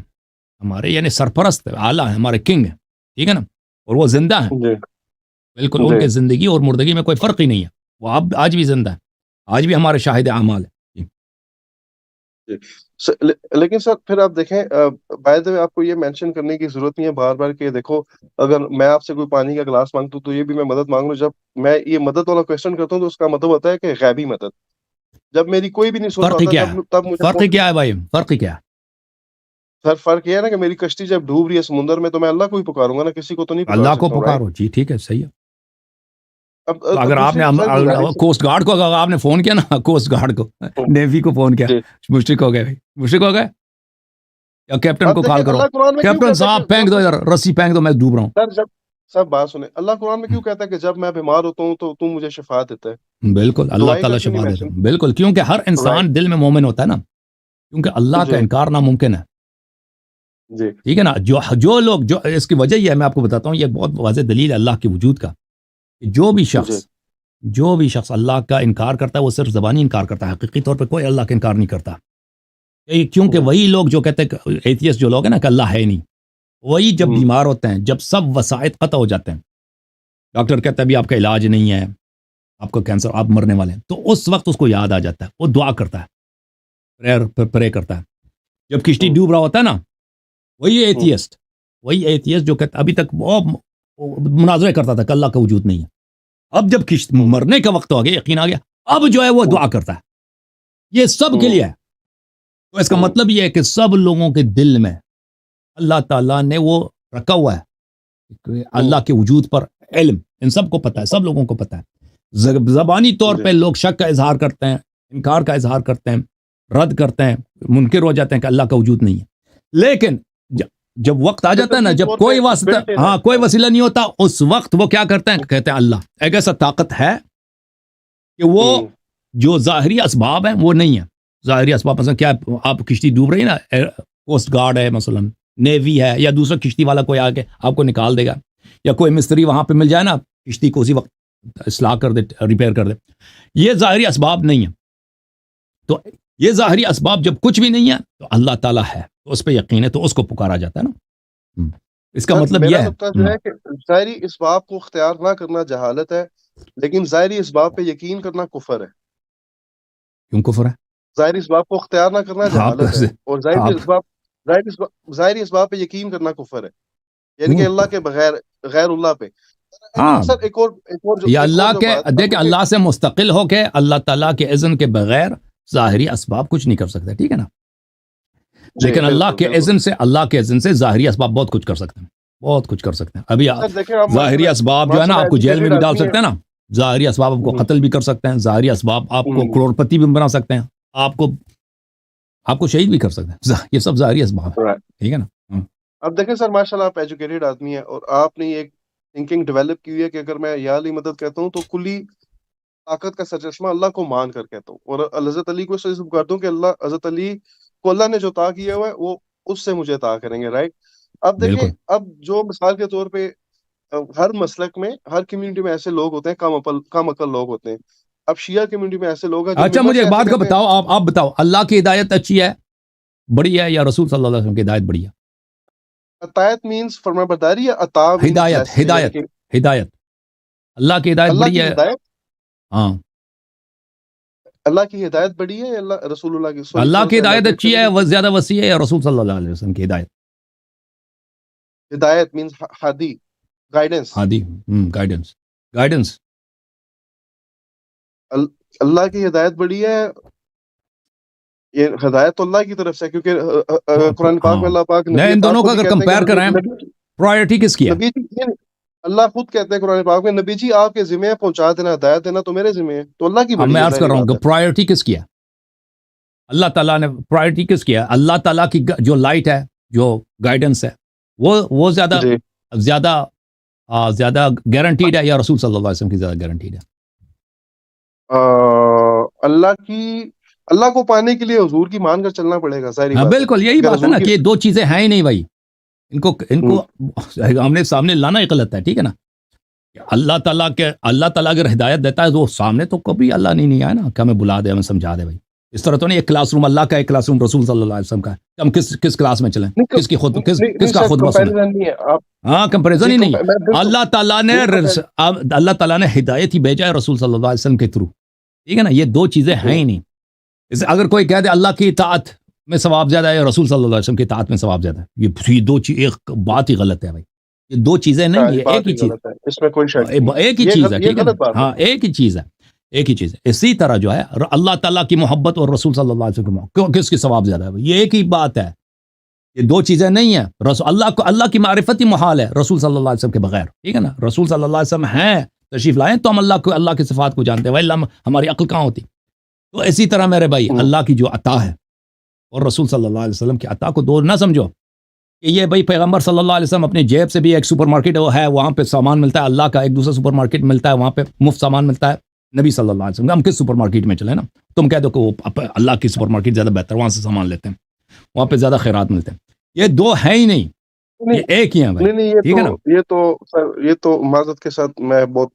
ہمارے یعنی سرپرست اعلیٰ ہیں ہمارے کنگ ہیں. ٹھیک ہے نا. اور وہ زندہ ہیں بالکل. ان کے زندگی اور مردگی میں کوئی فرق ہی نہیں ہے. وہ آج بھی زندہ ہے. آج بھی ہمارے شاہد اعمال ہے. لیکن سر پھر آپ دیکھیں بائی دا وے آپ کو یہ مینشن کرنے کی ضرورت نہیں ہے بار بار کہ دیکھو اگر میں آپ سے کوئی پانی کا گلاس مانگتا ہوں تو یہ بھی میں مدد مانگ لوں. جب میں یہ مدد والا کویسچن کرتا ہوں تو اس کا مطلب ہوتا ہے کہ غیبی مدد. جب میری کوئی بھی نہیں سن پاتا تب مجھے فرق کیا ہے بھائی. فرق کیا ہے سر؟ فرق یہ ہے نا کہ میری کشتی جب ڈوب رہی ہے سمندر میں تو میں اللہ کو ہی پکاروں گا نا کسی کو تو نہیں. اللہ کو پکارو. جی ٹھیک ہے صحیح ہے. اگر آپ نے کوسٹ گارڈ کو اگر آپ نے فون کیا نا کوسٹ گارڈ کو نیوی کو فون کیا مشرک ہو گئے مشرک ہو گئے. یا کیپٹن کو کال کرو کیپٹن صاحب پھینک دو ادھر رسی پھینک دو میں ڈوب رہا ہوں. سر سب بات سنیں اللہ قرآن میں کیوں کہتا ہے کہ جب میں بیمار ہوتا ہوں تو مجھے شفا دیتا ہے. بالکل اللہ تعالیٰ شفا دیتا ہے بالکل. کیونکہ ہر انسان دل میں مومن ہوتا ہے نا کیونکہ اللہ کا انکار ناممکن ہے. ٹھیک ہے نا. جو لوگ جو اس کی وجہ یہ ہے میں آپ کو بتاتا ہوں یہ بہت واضح دلیل ہے اللہ کے وجود کا. جو بھی شخص اللہ کا انکار کرتا ہے وہ صرف زبانی انکار کرتا ہے. حقیقی طور پہ کوئی اللہ کا انکار نہیں کرتا. کیونکہ وہی لوگ جو کہتے ہیں ایتھیسٹ جو لوگ ہیں نا کہ اللہ ہے نہیں وہی جب بیمار ہوتے ہیں جب سب وسائط قطع ہو جاتے ہیں ڈاکٹر کہتا ہے ابھی آپ کا علاج نہیں ہے آپ کو کینسر آپ مرنے والے ہیں تو اس وقت اس کو یاد آ جاتا ہے وہ دعا کرتا ہے پرے کرتا ہے. جب کشتی ڈوب رہا ہوتا ہے نا وہی ایتھیسٹ وہی ایتھیسٹ جو کہتا ابھی تک وہ مناظرے کرتا تھا کہ اللہ کا وجود نہیں ہے، اب جب مرنے کا وقت ہو گیا، یقین آ گیا، اب جو ہے وہ دعا کرتا ہے، یہ سب کے لیے ہے۔ تو اس کا مطلب یہ ہے کہ سب لوگوں کے دل میں اللہ تعالیٰ نے وہ رکھا ہوا ہے کہ اللہ کے وجود پر علم، ان سب کو پتہ ہے، سب لوگوں کو پتہ ہے۔ زبانی طور پہ لوگ شک کا اظہار کرتے ہیں، انکار کا اظہار کرتے ہیں، رد کرتے ہیں، منکر ہو جاتے ہیں کہ اللہ کا وجود نہیں ہے، لیکن جب وقت آ جاتا ہے نا، جب کوئی واسطہ کوئی وسیلہ نہیں ہوتا، اس وقت وہ کیا کرتے ہیں؟ کہتے ہیں اللہ۔ ایک ایسا طاقت ہے کہ وہ جو ظاہری اسباب ہیں وہ نہیں ہے۔ ظاہری اسباب مثلا کیا، آپ کشتی ڈوب رہی ہے نا، کوسٹ گارڈ ہے مثلا، نیوی ہے، یا دوسرا کشتی والا کوئی آ کے آپ کو نکال دے گا، یا کوئی مستری وہاں پہ مل جائے نا، کشتی کو اسی وقت اصلاح کر دے، ریپیئر کر دے۔ یہ ظاہری اسباب نہیں ہے۔ تو یہ ظاہری اسباب جب کچھ بھی نہیں ہے تو اللہ تعالیٰ ہے، تو اس پہ یقین ہے، تو اس کو پکارا جاتا ہے نا۔ اس کا مطلب یہ ہے کہ ظاہری اسباب کو اختیار نہ کرنا جہالت ہے، لیکن ظاہری اسباب پہ یقین کرنا کفر ہے۔ کیوں کفر ہے؟ ظاہری اسباب کو اختیار نہ کرنا جہالت ہے، اور ظاہری اسباب پہ یقین کرنا کفر ہے، یعنی کہ اللہ کے بغیر، غیر اللہ پہ۔ سر ایک اور یا اللہ کے، دیکھیں اللہ سے مستقل ہو کے اللہ تعالیٰ کے اذن کے بغیر ظاہری اسباب کچھ نہیں کر سکتے، ٹھیک ہے نا؟ لیکن اللہ کے اذن سے ظاہری اسباب بہت کچھ کر سکتے ہیں، بہت کچھ کر سکتے ہیں۔ ابھی ظاہری اسباب جو ہے نا، آپ کو جیل میں بھی ڈال سکتے ہیں نا، ظاہری اسباب آپ کو قتل بھی کر سکتے ہیں، ظاہری اسباب آپ کو کروڑ پتی بھی بنا سکتے ہیں، آپ کو شہید بھی کر سکتے ہیں، یہ سب ظاہری اسباب ہے، ٹھیک ہے نا؟ اب دیکھیں سر، ماشاءاللہ آپ ایجوکیٹڈ آدمی ہیں، اور آپ نے ایک تھنکنگ ڈیولپ کی ہوئی ہے کہ اگر میں یا علی مدد کہتا ہوں تو کلی طاقت کا سرچشمہ اللہ کو مان کر کہتا ہوں، اور حضرت علی کو اس کر دوں کہ حضرت علی کو اللہ نے جو عطا کیا ہوا ہے وہ اس سے مجھے عطا کریں گے، رائٹ؟ اب دیکھیں، اب جو مثال کے طور پہ ہر مسلک میں، ہر کمیونٹی میں ایسے لوگ ہوتے ہیں، کم عقل لوگ ہوتے ہیں۔ اب شیعہ کمیونٹی میں ایسے لوگ ہیں۔ اچھا مجھے ایک بات کا بتاؤ، آپ بتاؤ، اللہ کی ہدایت اچھی ہے، بڑی ہے، یا رسول صلی اللہ علیہ وسلم کی ہدایت بڑی ہے؟ ہدایت مینز فرما برداری یا عطا؟ ہدایت اللہ کی ہدایت بڑی ہے؟ ہاں، اللہ کی ہدایت بڑی ہے یا رسول اللہ کی؟ اللہ کی ہدایت اچھی ہے، زیادہ وسیع ہے، یا رسول صلی اللہ علیہ وسلم کی ہدایت؟ ہدایت مینز ہادی، گائیڈنس، گائیڈنس۔ اللہ کی ہدایت بڑی ہے، یہ ہدایت تو اللہ کی طرف سے، کیونکہ قرآن پاک میں اللہ پاک ان دونوں کو اگر کمپیئر کریں، پرائیورٹی کس کی ہے؟ اللہ خود کہتے ہیں قرآن پاک میں، نبی جی آپ کے ذمہ ہے پہنچا دینا، ہدایت دینا تو میرے ذمہ ہے، تو اللہ کی بڑی ہے۔ میں عرض کر رہا ہوں کہ پرائیورٹی کس کی ہے؟ اللہ تعالیٰ نے پرائیورٹی کس کی ہے؟ اللہ تعالیٰ کی جو لائٹ ہے، جو گائیڈنس ہے، وہ زیادہ گارنٹیڈ ہے، یا رسول صلی اللہ علیہ وسلم کی زیادہ گارنٹیڈ ہے؟ اللہ کو پانے کے لیے حضور کی مان کر چلنا پڑے گا، ساری بات۔ بالکل یہی بات ہے نا، کہ یہ دو چیزیں ہیں ہی نہیں بھائی، ان کو ہم نے سامنے لانا ہی غلط ہے، ٹھیک ہے نا؟ اللہ تعالیٰ اگر ہدایت دیتا ہے تو سامنے تو کبھی اللہ نہیں آیا نا کہ ہمیں بلا دے، ہمیں سمجھا دے بھائی۔ اس طرح تو نہیں ایک کلاس روم اللہ کا، ایک کلاس روم رسول صلی اللہ علیہ وسلم کا ہے، ہم کس کلاس میں چلیں؟ کس کا خود ہاں، کمپیریزن ہی نہیں ہے۔ اللہ تعالیٰ نے ہدایت ہی بھیجا ہے رسول صلی اللہ علیہ وسلم کے تھرو، ٹھیک ہے نا؟ یہ دو چیزیں ہیں ہی نہیں۔ اگر کوئی کہہ دے اللہ کی اطاعت میں ثواب زیادہ ہے، رسول صلی اللہ علیہ وسلم کی اطاعت میں ثواب زیادہ ہے، یہ دو چیز، ایک بات ہی غلط ہے بھائی، یہ دو چیزیں نہیں، یہ ایک ہی چیز، اس میں کوئی شک نہیں، ایک ہی چیز ہے، ٹھیک ہے نا؟ ہاں، ایک ہی چیز ہے۔ اسی طرح جو ہے اللہ تعالیٰ کی محبت اور رسول صلی اللہ علیہ وسلم کی محبت، کس کی ثواب زیادہ ہے؟ یہ ایک ہی بات ہے، یہ دو چیزیں نہیں ہیں۔ اللہ کی معرفت ہی محال ہے رسول صلی اللہ علیہ وسلم کے بغیر، ٹھیک ہے نا؟ رسول صلی اللہ علیہ وسلم ہیں، تشریف لائیں تو ہم اللہ کی صفات کو جانتے ہیں، وَإِلَّا ہماری عقل کہاں ہوتی؟ تو اسی طرح میرے بھائی، اللہ کی جو عطا ہے اور رسول صلی اللہ علیہ وسلم کی عطا کو دو نہ سمجھو کہ یہ بھائی پیغمبر صلی اللہ علیہ وسلم اپنی جیب سے بھی ایک سپر مارکیٹ ہے، وہاں پہ سامان ملتا ہے اللہ کا، ایک دوسرا سپر مارکیٹ ملتا ہے، وہاں پہ مفت سامان ملتا ہے نبی صلی اللہ علیہ وسلم کا۔ ہم کس سپر مارکیٹ میں چلیں نا؟ تم کہہ دو کہ وہ اللہ کی سپر مارکیٹ زیادہ بہتر، وہاں سے سامان لیتے ہیں، وہاں پہ زیادہ خیرات ملتے ہیں۔ یہ دو ہے ہی نہیں، یہ ایک ہی ہیں بھائی، ٹھیک ہے نا؟ یہ تو معذرت کے ساتھ میں بہت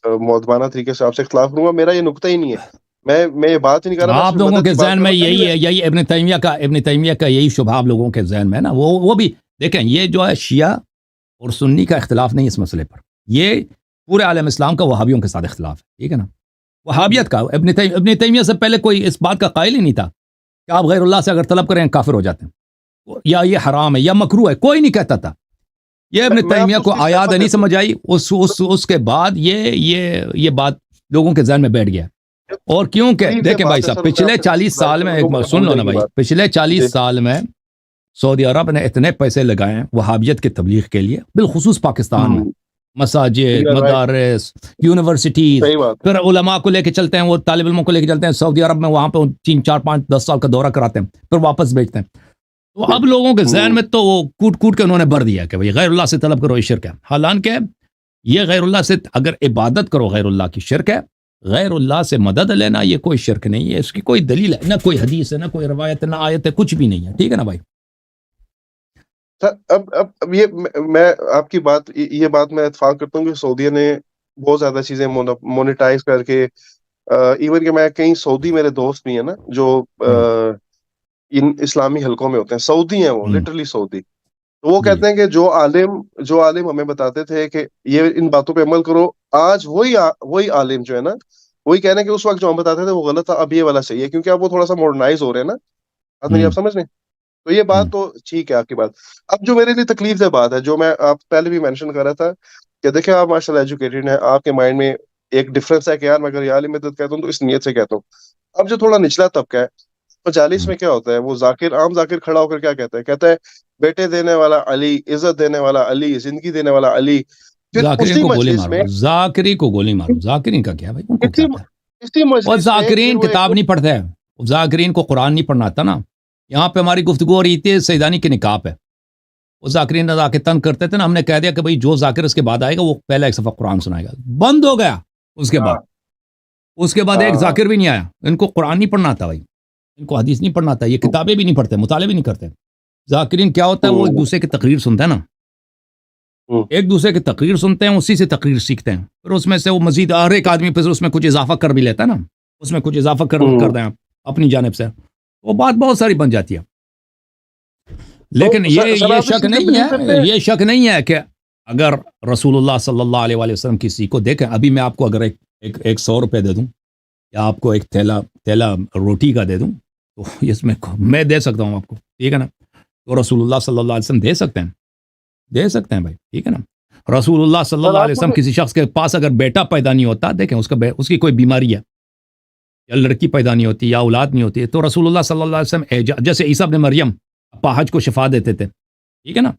مؤدبانہ طریقے سے آپ سے اختلاف کروں گا، میرا یہ نقطہ ہی نہیں ہے، میں یہ بات ہی نہیں کر رہا۔ آپ لوگوں کے ذہن میں یہی ہے، یہی ابن تیمیہ کا یہی شبہ آپ لوگوں کے ذہن میں ہے نا۔ وہ بھی دیکھیں، یہ جو ہے شیعہ اور سنی کا اختلاف نہیں اس مسئلے پر، یہ پورے عالم اسلام کا وہابیوں کے ساتھ اختلاف ہے، ٹھیک ہے نا؟ وہابیت کا ابن تیمیہ سے پہلے کوئی اس بات کا قائل ہی نہیں تھا کہ آپ غیر اللہ سے اگر طلب کریں کافر ہو جاتے ہیں، یا یہ حرام ہے یا مکروہ ہے، کوئی نہیں کہتا تھا. یہ ابن میں آپ تیمیہ کو کو اس کی آیات صفت نہیں دیتا سمجھ آئی، اس کے بعد یہ بات لوگوں کے ذہن میں بیٹھ گیا. اور کیونکہ تکلیف یہ دیکھیں بھائی بات ہے صاحب، سر، میں پچھلے آپ کو 40 سال میں ایک بات سن لو نا بھائی، پچھلے 40 سال میں سعودی عرب نے اتنے پیسے لگائے ہیں وہابیت کی تبلیغ کے لیے، بالخصوص پاکستان میں، مساجد، مدارس، یونیورسٹیز، صحیح بات ہے. پھر علماء کو لے کے چلتے ہیں، وہ طالب علموں کو لے کے چلتے ہیں سعودی عرب میں، وہاں پہ 3 4 5 10 سال کا دورہ کراتے ہیں، پھر واپس بیچتے ہیں. تو اب لوگوں کے ذہن میں تو وہ کوٹ کوٹ کے انہوں نے بھر دیا کہ بھائی غیر اللہ سے طلب کرو، یہ شرک ہے. حالانکہ یہ غیر اللہ سے اگر عبادت کرو غیر اللہ کی شرک ہے، غیر اللہ سے مدد لینا یہ کوئی شرک نہیں ہے، اس کی کوئی دلیل ہے نہ، کوئی حدیث ہے نہ کوئی روایت ہے نہ آیت ہے، کچھ بھی نہیں ہے. ٹھیک ہے نا بھائی؟ اب یہ میں آپ کی بات، یہ بات میں اتفاق کرتا ہوں کہ سعودیہ نے بہت زیادہ چیزیں مونیٹائز کر کے، ایون کہ میں کئی سعودی میرے دوست بھی ہیں نا جو ان اسلامی حلقوں میں ہوتے ہیں، سعودی ہیں، وہ لٹرلی سعودی. تو وہ کہتے ہیں کہ جو عالم ہمیں بتاتے تھے کہ یہ ان باتوں پہ عمل کرو، آج وہی عالم جو ہے نا، وہی کہنا کہ اس وقت جو ہم بتاتے تھے وہ غلط تھا، اب یہ والا صحیح ہے، کیونکہ اب وہ تھوڑا سا ماڈرنائز ہو رہے ہیں نا. بات میری آپ سمجھ رہے ہیں؟ تو یہ بات تو ٹھیک ہے آپ کی بات. اب جو میرے لیے تکلیف دہ بات ہے، جو میں آپ پہلے بھی مینشن کر رہا تھا کہ دیکھیں آپ ماشاء اللہ ایجوکیٹڈ ہیں، آپ کے مائنڈ میں ایک ڈفرینس ہے کہ یار میں اگر یہ عالم مدد کہتا ہوں تو اس نیت سے کہتا ہوں. اب جو تھوڑا نچلا طبقہ ہے، 45 میں کیا ہوتا ہے، وہ عام ذاکر کھڑا ہو کر کیا کہتا ہے بیٹے دینے والا علی، عزت دینے والا علی، زندگی دینے والا علی. پھر ذاکرین اسی کو گولی مجلس مارو، میں ذاکری کو گولی مارو. ذاکرین کا کیا بھائی، ان کو کیا تھا؟ اسی اور مجلس میں ذاکرین کتاب نہیں پڑھتے ہیں، ذاکرین کو قرآن نہیں پڑھنا آتا نا. یہاں پہ ہماری گفتگو ہو رہی تھی سیدانی کی نکاح پہ، وہ ذاکرین رضا کے تنگ کرتے تھے نا، ہم نے کہہ دیا کہ بھائی جو ذاکر اس کے بعد آئے گا وہ پہلا ایک صفحہ قرآن سنائے گا. بند ہو گیا. اس کے بعد ایک ذاکر بھی نہیں آیا. ان کو قرآن نہیں پڑھنا آتا بھائی، ان کو حدیث نہیں پڑھنا آتا، یہ کتابیں بھی نہیں پڑھتے، مطالعے بھی نہیں کرتے. ذاکرین کیا ہوتا ہے، وہ ایک دوسرے کی تقریر سنتے ہیں نا، ایک دوسرے کی تقریر سنتے ہیں، اسی سے تقریر سیکھتے ہیں، پھر اس میں سے وہ مزید ہر ایک آدمی پھر اس میں کچھ اضافہ کر بھی لیتا ہے نا، اس میں کچھ اضافہ کر دیں آپ اپنی جانب سے، وہ بات بہت ساری بن جاتی ہے. لیکن یہ شک نہیں ہے، یہ شک نہیں ہے کہ اگر رسول اللہ صلی اللہ علیہ وسلم کسی کو دیکھیں، ابھی میں آپ کو اگر ایک 100 روپے دے دوں یا آپ کو ایک تھیلا روٹی کا دے دوں تو اس میں دے سکتا ہوں آپ کو، ٹھیک ہے نا؟ تو رسول اللہ صلی اللہ علیہ وسلم دے سکتے ہیں بھائی، ٹھیک ہے نا؟ رسول اللہ صلی اللہ علیہ وسلم کسی شخص کے پاس اگر بیٹا پیدا نہیں ہوتا، دیکھیں اس کی کوئی بیماری ہے یا لڑکی پیدا نہیں ہوتی یا اولاد نہیں ہوتی، تو رسول اللہ صلی اللہ علیہ وسلم جیسے عیسیٰ ابن مریم اپاہج کو شفا دیتے تھے، ٹھیک ہے نا،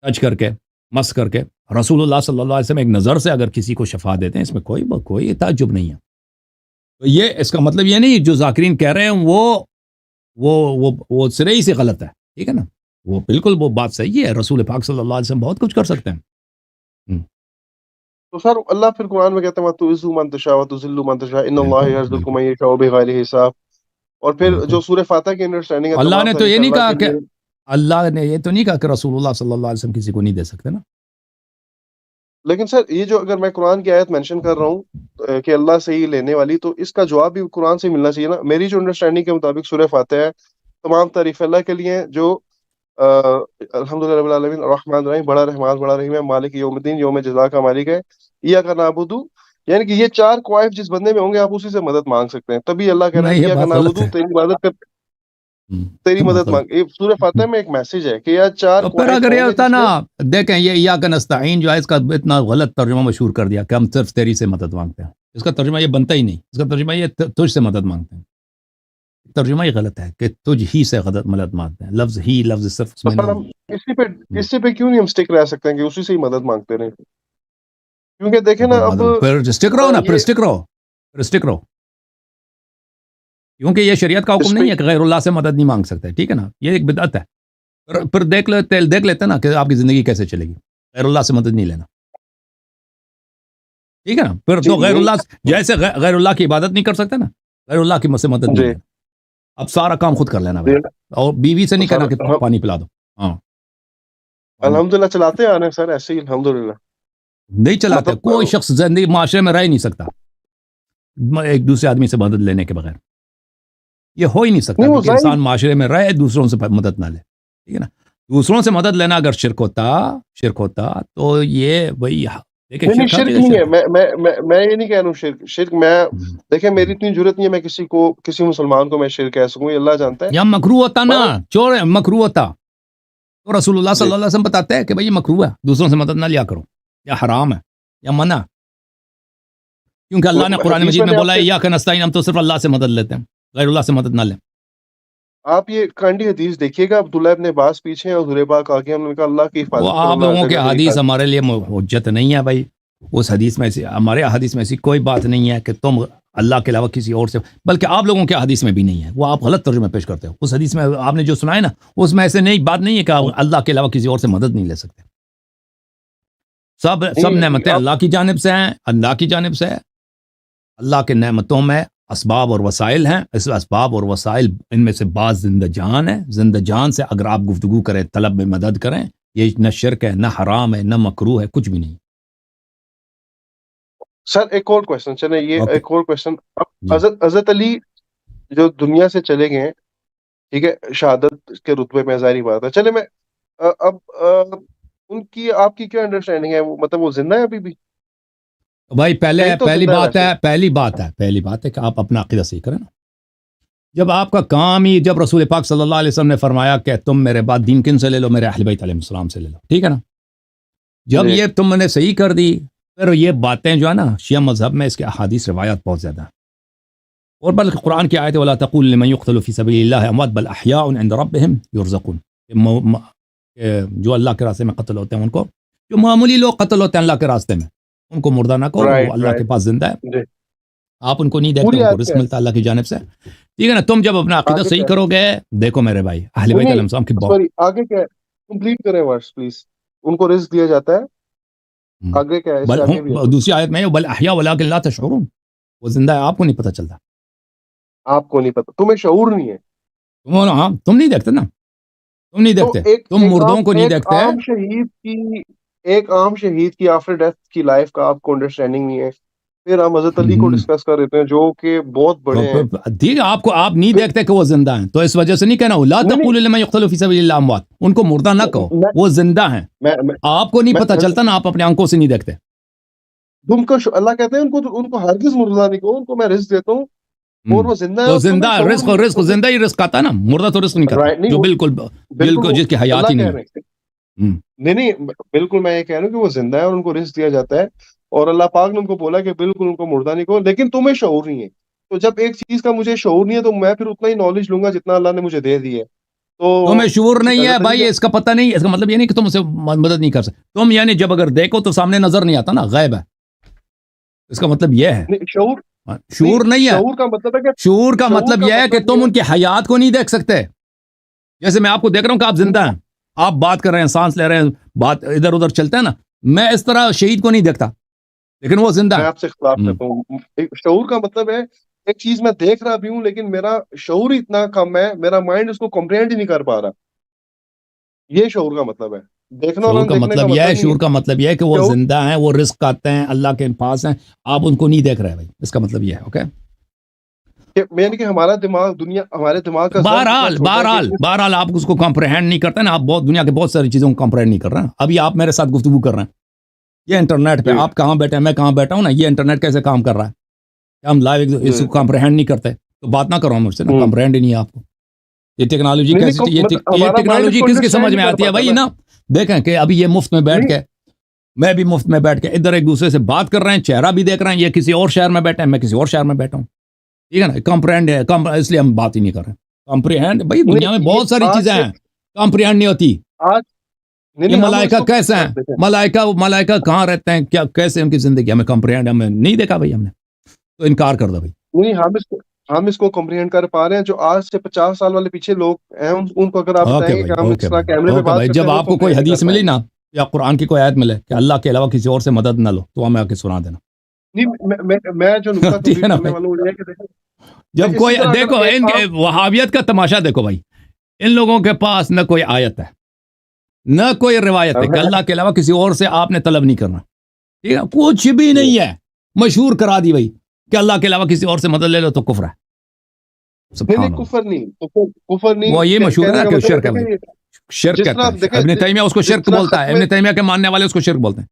ٹچ کر کے، مس کر کے، رسول اللہ صلی اللہ علیہ وسلم ایک نظر سے اگر کسی کو شفا دیتے ہیں، اس میں کوئی تعجب نہیں ہے. تو یہ اس کا مطلب یہ نہیں جو ذاکرین کہہ رہے ہیں وہ سرے ہی سے غلط ہے، ٹھیک ہے نا؟ وہ بالکل وہ بات صحیح ہے، رسول پاک صلی اللہ علیہ وسلم بہت کچھ کر سکتے ہیں. تو سر اللہ پھر قرآن میں کہتا ہے وَتُعِزُّ مَن تَشَاءُ وَتُذِلُّ مَن تَشَاءُ إِنَّ اللَّهَ يَرْزُقُ مَن يَشَاءُ بِغَيْرِ حساب. اور پھر جو سورہ فاتحہ کی انڈرسٹینڈنگ ہے، اللہ تمام نے تو یہ طریقے نہیں اللہ کہا کے کہ لیے، اللہ نے یہ تو نہیں کہا کہ رسول اللہ صلی اللہ علیہ وسلم کسی کو نہیں دے سکتے نا. لیکن سر یہ جو اگر میں قرآن کی آیت مینشن کر رہا ہوں کہ اللہ سے ہی لینے والی، تو اس کا جواب بھی قرآن سے ملنا چاہیے نا. میری جو انڈرسٹینڈنگ کے مطابق سورہ فاتحہ ہے تمام تعریف اللہ کے لیے ہیں، جو الحمدللہ رب العالمین الرحمن الرحیم، بڑا رحمان بڑا رحیم ہے، مالک یوم الدین، یوم جزا کا مالک ہے، ایاک نعبد، یعنی کہ یہ 4 کوائف جس بندے میں ہوں گے آپ اسی سے مدد مانگ سکتے ہیں. تبھی اللہ کہہ رہا ہے نہیں، یہ ایاک بات غلط ہے. نعبد، تیری عبادت کر، تیری مدد مانگ. سورہ فاتحہ میں ایک میسج ہے کہ یہ 4 تو پھر کوائف اگر یہ ہوں گے ہوتا جس نا، میں، دیکھیں یہ ایاک نستعین جو ہے اس کا اتنا غلط ترجمہ مشہور کر دیا کہ ہم صرف تیری سے مدد مانگتے ہیں. اس کا ترجمہ یہ بنتا ہی نہیں، اس کا ترجمہ یہ تجھ سے مدد مانگتے ہیں. ترجمہ یہ غلط ہے کہ تجھ ہی سے مدد مانگتے ہیں. لفظ ہی، لفظ صرف اس تو میں سر ہم نہیں. اسی پہ کیوں نہیں ہم سٹک رہ سکتے ہیں کہ اسی سے ہی مدد مانگتے رہیں؟ کیونکہ دیکھیں نا اب پھر اسٹک رہو نا، پھر اسٹک رہو، کیونکہ یہ شریعت کا حکم نہیں ہے کہ غیر اللہ سے مدد نہیں مانگ سکتے، ٹھیک ہے نا؟ یہ ایک بدعت ہے. پھر دیکھ لیتے نا کہ آپ کی زندگی کیسے چلے گی. غیر اللہ سے مدد نہیں لینا، ٹھیک ہے نا؟ پھر تو غیر اللہ جیسے غیر اللہ کی عبادت نہیں کر سکتے نا، غیر اللہ کی سے مدد نہیں لینا. اب سارا کام خود کر لینا بھائی، اور بیوی سے نہیں کہنا کہ پانی پلا دو. ہاں الحمدللہ چلاتے آنے سر ایسے ہی الحمدللہ نہیں چلاتے. کوئی شخص زندگی معاشرے میں رہ ہی نہیں سکتا ایک دوسرے آدمی سے مدد لینے کے بغیر. یہ ہو ہی نہیں سکتا کہ انسان معاشرے میں رہے دوسروں سے مدد نہ لے، ٹھیک ہے نا؟ دوسروں سے مدد لینا اگر شرک ہوتا تو یہ وہی نہیں، شرک نہیں ہے. میں یہ نہیں کہہ رہا ہوں شرک میں، دیکھیں میری اتنی ضرورت نہیں ہے میں کسی مسلمان کو میں شرک کہہ سکوں، یہ اللہ جانتا ہے. یا مکروہ ہوتا نا، چور مکروہ ہوتا. تو رسول اللہ صلی اللہ علیہ وسلم بتاتے ہیں کہ بھائی یہ مکروہ ہے، دوسروں سے مدد نہ لیا کرو، یا حرام ہے یا منع، کیونکہ اللہ نے قرآن مجید میں بولا ہے یا کہ نستعین، ہم تو صرف اللہ سے مدد لیتے ہیں، غیر اللہ سے مدد نہ لیں۔ آپ یہ کانڈی حدیث دیکھیے گا، عبداللہ ابن عباس پیچھے ہیں اور حضور پاک آگے ہیں، انہوں نے کہا اللہ کی وہ حفاظت آپ کرنا لوگوں کے جگہ سے حدیث نکال۔ ہمارے لیے حجت نہیں ہے بھائی، اس حدیث میں ہمارے حدیث میں ایسی کوئی بات نہیں ہے کہ تم اللہ کے علاوہ کسی اور سے، بلکہ آپ لوگوں کے حدیث میں بھی نہیں ہے، وہ آپ غلط ترجمہ پیش کرتے ہو۔ اس حدیث میں آپ نے جو سنا ہے نا، اس میں ایسے نہیں بات نہیں ہے کہ آپ اللہ کے علاوہ کسی اور سے مدد نہیں لے سکتے۔ سب نعمتیں اللہ کی جانب سے ہیں، اللہ کی جانب سے ہے۔ اللہ کے نعمتوں میں اسباب اور وسائل ہیں، اس اسباب اور وسائل ان میں سے بعض زندہ جان ہے، زندہ جان سے اگر آپ گفتگو کریں، طلب میں مدد کریں، یہ نہ شرک ہے، نہ حرام ہے، نہ مکروہ ہے، کچھ بھی نہیں۔ سر ایک اور کوشچن، چلیں یہ اوکے ایک اور کوشچن، جی۔ حضرت علی جو دنیا سے چلے گئے ہیں، ٹھیک ہے، شہادت کے رتبے میں ظاہری بات ہے، چلے میں اب ان کی آپ کی کیا انڈرسٹینڈنگ ہے، وہ مطلب وہ زندہ ہے ابھی بھی؟ بھائی کہیں تو پہلی زندہ بات ویسے۔ ہے پہلی بات ہے کہ آپ اپنا عقیدہ صحیح کریں نا۔ جب آپ کا کام ہی، جب رسول پاک صلی اللہ علیہ وسلم نے فرمایا کہ تم میرے بعد دین کن سے لے لو، میرے اہل بیت علیہ السلام سے لے لو، ٹھیک ہے نا، جب جی یہ تم نے صحیح کر دی، پھر یہ باتیں جو ہے نا شیعہ مذہب میں اس کے احادیث روایات بہت زیادہ ہیں، اور بلکہ قرآن کی آیت وَلَا تَقُولُوا لِمَن يُقْتَلُ فِي سَبِيلِ اللَّهِ أَمْوَاتٌ بَلْ أَحْيَاءٌ عِندَ رَبِّهِمْ يُرْزَقُونَ، کہ جو اللہ کے راستے میں قتل ہوتے ہیں، ان کو جو معمولی لوگ قتل ہوتے ہیں اللہ کے راستے میں، ان کو مردہ نہ کہو، وہ اللہ کے پاس زندہ ہے، جی آپ ان کو نہیں دیکھتے، پوری ان کو آیت رزق کیا ہے؟ ملتا ہے اللہ کی جانب سے، ٹھیک ہے نا۔ تم جب اپنا عقیدہ آگے صحیح کیا کرو گے، دیکھو میرے بھائی اہل ہے؟ بیت علیہ نہیں السلام کی سوری، آگے کیا ہے؟ کمپلیٹ کریں ورڈز پلیز۔ ان کو رزق دیا جاتا ہے، آگے کیا ہے؟ اس سے آگے بھی ہے کچھ؟ دوسری آیت میں بل احیا ولکن لا تشعرون، وہ زندہ ہے، آپ کو نہیں پتہ چلتا، آپ کو نہیں پتا، تمہیں شعور نہیں ہے۔ تم نہیں دیکھتے نا، تم نہیں تو دیکھتے، ایک تم مردوں کو نہیں ایک دیکھتے۔ عام شہید کی، ایک عام شہید کی آفٹر ڈیتھ کی لائف کا آپ کو انڈرسٹینڈنگ نہیں ہے، پھر ہم حضرت علی کو ڈسکس کر رہے ہیں جو کہ بہت بڑے ہیں۔ ٹھیک ہے، آپ نہیں پھر دیکھتے کہ وہ زندہ ہیں، تو اس وجہ سے نہیں کہنا لا نہیں تقولوا لمن يقتل في سبيل الله اموات، ان کو مردہ نہ کہو، میں وہ زندہ ہیں، میں میں آپ کو نہیں پتہ میں چلتا نا، آپ اپنے آنکھوں سے نہیں دیکھتے۔ تم کو اللہ کہتے ہیں ان کو ہرگز مردہ نہیں کہو، ان کو میں رزق دیتا ہوں اور وہ زندہ ہے تو اور زندہ تمہیں شعور رزق نہیں ہے۔ رزق زندہ ہی رزق آتا ہے نا، مردہ تو رزق نہیں کرتا، رائٹ نہیں جو وہ بالکل بالکل وہ جس کی حیات اللہ ہی کہہ نہیں رہے ہیں، ہے۔ نہیں بالکل میں یہ کہہ رہا ہوں کہ وہ زندہ ہے اور ان کو رزق دیا جاتا ہے، اور اللہ پاک نے ان کو بولا کہ بالکل ان کو مردہ نہیں کہو، لیکن تمہیں شعور نہیں ہے۔ تو جب ایک چیز کا مجھے شعور نہیں ہے تو میں پھر اتنا ہی نالج لوں گا جتنا اللہ نے مجھے دے دی ہے۔ تو تمہیں شعور نہیں ہے حضرت علی بھائی، اس کا پتہ نہیں، اس کا مطلب یہ نہیں کہ تم اسے مدد نہیں کر سکتے، تم یعنی جب اگر دیکھو تو سامنے نظر نہیں آتا نا، غائب ہے، اس کا مطلب یہ ہے، شعور شعور نہیں ہے۔ شعور کا مطلب ہے کہ شعور کا شعور مطلب کا یہ ہے کہ مطلب تم یہ ان کی حیات کو نہیں دیکھ سکتے، جیسے میں آپ کو دیکھ رہا ہوں کہ آپ زندہ ہیں، آپ بات کر رہے ہیں، سانس لے رہے ہیں، بات ادھر ادھر چلتا ہے نا، میں اس طرح شہید کو نہیں دیکھتا، لیکن وہ زندہ میں ہے۔ آپ سے اختلاف کرتا ہوں۔ شعور کا مطلب ہے ایک چیز میں دیکھ رہا بھی ہوں لیکن میرا شعور ہی اتنا کم ہے، میرا مائنڈ اس کو کمپریہنڈ ہی نہیں کر پا رہا، یہ شعور کا مطلب ہے۔ دیکھنا شعور اور کا دیکھنے کا مطلب یہ ہے، مطلب نہیں شعور کا مطلب یہ ہے کہ وہ شعور زندہ ہیں، وہ رزق آتے ہیں، اللہ کے پاس ہیں، آپ ان کو نہیں دیکھ رہے بھائی، اس کا مطلب یہ ہے، اوکے۔ یعنی کہ ہمارا دماغ دنیا، ہمارے دماغ کا ذرف اتنا چھوٹا ہے کہ بہرحال آپ اس کو کمپریہنڈ نہیں کرتے نا، آپ بہت دنیا کے بہت ساری چیزوں کو کمپریہنڈ نہیں کر رہے ہیں۔ ابھی آپ میرے ساتھ گفتگو کر رہے ہیں، یہ انٹرنیٹ پہ جی آپ کہاں بیٹھے ہیں، میں کہاں بیٹھا ہوں نا، یہ انٹرنیٹ کیسے کام کر رہا ہے کہ ہم لائیو اس جی کو کمپریہنڈ نہیں کرتے، تو بات نہ کرو مجھ سے نا، ہوں کمپریہنڈ ہی نہیں ہے آپ کو۔ یہ ٹیکنالوجی نہیں کیسی، مطلب یہ ہمارا مائنڈ اس ٹیکنالوجی کو کس کی سمجھ انڈرسٹینڈ میں نہیں کر آتی ہے پاتا بھائی نا۔ نا، دیکھیں کہ ابھی یہ مفت میں بیٹھ کے، میں بھی مفت میں بیٹھ کے ادھر ایک دوسرے سے بات کر رہے ہیں، چہرہ بھی دیکھ رہے ہیں، یہ کسی اور شہر میں بیٹھے ہیں، میں کسی اور شہر میں بیٹھا ہوں، ٹھیک ہے نا، کمپریہنڈ ہے، اس لیے ہم بات ہی نہیں کر رہے۔ کمپریہنڈ بھائی دنیا میں نہیں بہت ساری آج چیزیں سے ہیں، کمپریہنڈ نہیں ہوتی۔ آج یہ نہیں ہم اس ملائکہ کو کیسے ہیں، دیکھیں ملائکہ کہاں رہتے ہیں، کیا کیسے ان کی زندگی، ہمیں کمپریہنڈ ہمیں نہیں دیکھا بھائی، ہم نے تو انکار کر دو بھائی۔ نہیں ہم اس کو کمپریہنڈ کر پا رہے ہیں، جو آج سے 50 سال والے پیچھے لوگ ہیں ان کو اگر آپ اوکے بتائیں گے بھائی، کہ ہم اوکے اس طرح بھائی، کیمرے پہ اوکے بات بھائی، کرتے جب ہیں وہ آپ کو کوئی کمپریہنڈ نہیں حدیث کر ملی پائیں گے۔ نا یا قرآن کی کوئی آیت ملے کہ اللہ کے علاوہ کسی اور سے مدد نہ لو، تو ہمیں آ کے سنا دینا، نہیں میں جو نقطہ ٹھیک ہے کمپلیٹ نا کرنے بھائی۔ والا ہوں وہ یہ ہے کہ دیکھیں جب اسی کوئی طرح دیکھو اگر ایک ان عام وہابیت کا تماشا دیکھو بھائی، ان لوگوں کے پاس نہ کوئی آیت ہے نہ کوئی روایت ہے کہ اللہ کے علاوہ کسی اور سے آپ نے طلب نہیں کرنا، ٹھیک ہے، کچھ بھی نہیں ہے، مشہور کرا دی بھائی کہ اللہ کے علاوہ کسی اور سے مدد لے لو تو کفر ہے، سبحان اللہ۔ کفر نہیں، کفر نہیں وہ یہ مشہور ہے کہنے نا کا کہ مطلب ہے شرک ہے بھائی، دیکھیں شرک جس کہتے طرح ہیں، دیکھیں ابن تیمیہ اس کو جس شرک طرح بولتا ہے، ختم ابن تیمیہ کے ماننے والے اس کو شرک بولتے ہیں۔